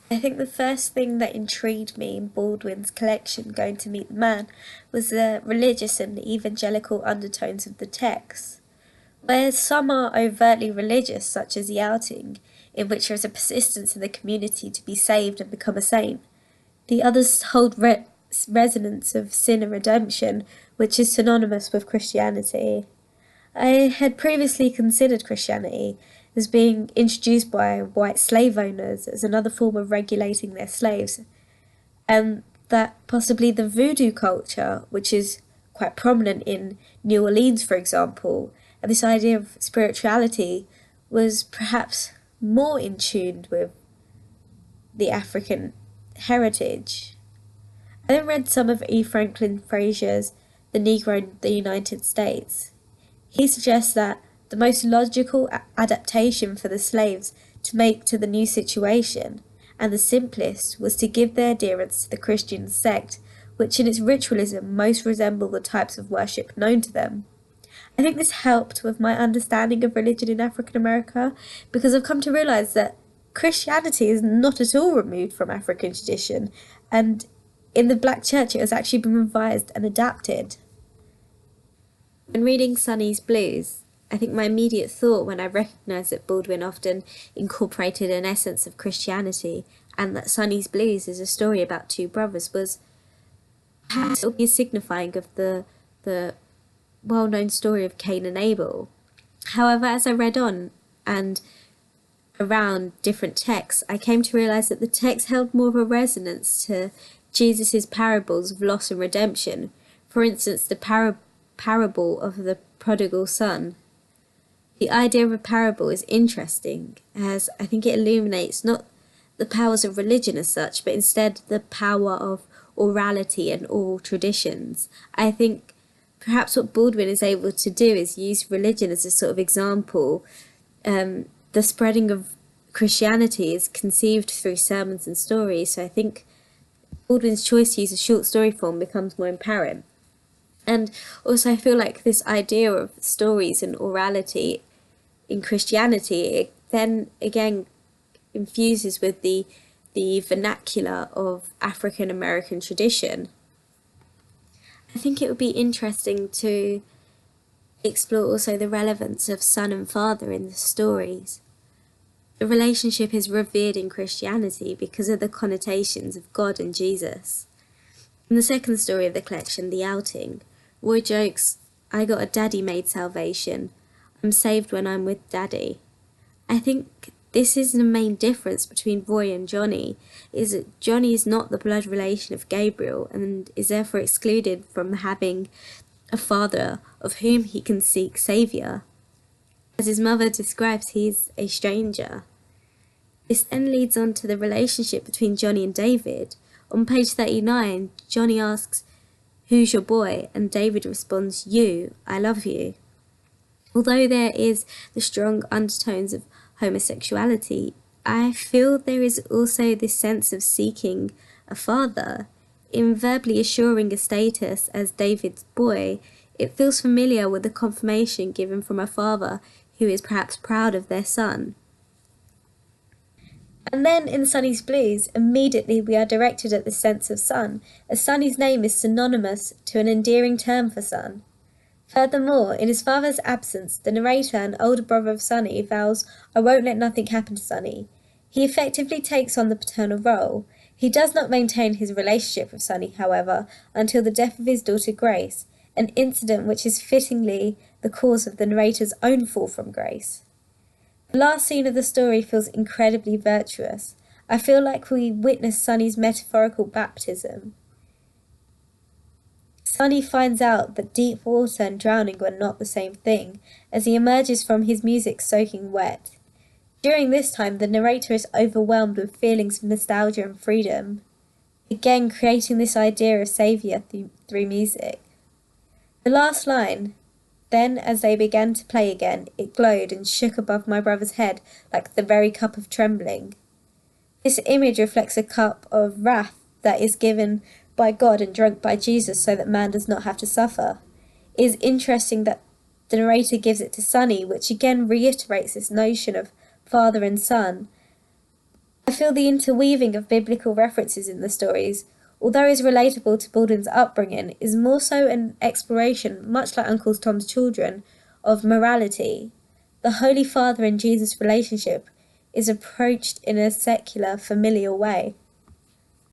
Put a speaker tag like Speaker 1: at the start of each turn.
Speaker 1: I think the first thing that intrigued me in Baldwin's collection, Going to Meet the Man, was the religious and evangelical undertones of the text. Where some are overtly religious, such as the outing, in which there is a persistence in the community to be saved and become a saint, the others hold resonance of sin and redemption, which is synonymous with Christianity. I had previously considered Christianity as being introduced by white slave owners as another form of regulating their slaves, and that possibly the voodoo culture, which is quite prominent in New Orleans, for example, and this idea of spirituality was perhaps more in tune with the African heritage. I then read some of E. Franklin Frazier's The Negro in the United States. He suggests that the most logical adaptation for the slaves to make to the new situation, and the simplest, was to give their adherence to the Christian sect, which in its ritualism most resembled the types of worship known to them. I think this helped with my understanding of religion in African America, because I've come to realise that Christianity is not at all removed from African tradition, and in the Black Church it has actually been revised and adapted. When reading Sonny's Blues, I think my immediate thought when I recognised that Baldwin often incorporated an essence of Christianity and that Sonny's Blues is a story about two brothers was perhaps it would be signifying of the well-known story of Cain and Abel. However, as I read on and around different texts, I came to realise that the text held more of a resonance to Jesus' parables of loss and redemption. For instance, the parable of the prodigal son. The idea of a parable is interesting, as I think it illuminates not the powers of religion as such, but instead the power of orality and oral traditions. I think perhaps what Baldwin is able to do is use religion as a sort of example. The spreading of Christianity is conceived through sermons and stories, so I think Baldwin's choice to use a short story form becomes more apparent. And also I feel like this idea of stories and orality in Christianity, it then again infuses with the vernacular of African American tradition. I think it would be interesting to explore also the relevance of son and father in the stories. The relationship is revered in Christianity because of the connotations of God and Jesus. In the second story of the collection, The Outing, Roy jokes, "I got a daddy-made salvation. I'm saved when I'm with daddy." I think this is the main difference between Roy and Johnny, is that Johnny is not the blood relation of Gabriel and is therefore excluded from having a father of whom he can seek saviour. As his mother describes, he is a stranger. This then leads on to the relationship between Johnny and David. On page 39, Johnny asks, "Who's your boy?" and David responds, "You, I love you." Although there is the strong undertones of homosexuality, I feel there is also this sense of seeking a father. In verbally assuring a status as David's boy, it feels familiar with the confirmation given from a father who is perhaps proud of their son. And then in Sonny's Blues, immediately we are directed at the sense of son, as Sonny's name is synonymous to an endearing term for son. Furthermore, in his father's absence, the narrator, an older brother of Sonny, vows, "I won't let nothing happen to Sonny." He effectively takes on the paternal role. He does not maintain his relationship with Sonny, however, until the death of his daughter Grace, an incident which is fittingly the cause of the narrator's own fall from grace. The last scene of the story feels incredibly virtuous. I feel like we witness Sonny's metaphorical baptism. Sonny finds out that deep water and drowning were not the same thing, as he emerges from his music soaking wet. During this time, the narrator is overwhelmed with feelings of nostalgia and freedom, again creating this idea of saviour through music. The last line, "Then as they began to play again, it glowed and shook above my brother's head like the very cup of trembling." This image reflects a cup of wrath that is given by God and drunk by Jesus so that man does not have to suffer. It is interesting that the narrator gives it to Sonny, which again reiterates this notion of father and son. I feel the interweaving of biblical references in the stories, although is relatable to Baldwin's upbringing, is more so an exploration, much like Uncle Tom's Children, of morality. The Holy Father and Jesus' relationship is approached in a secular, familial way.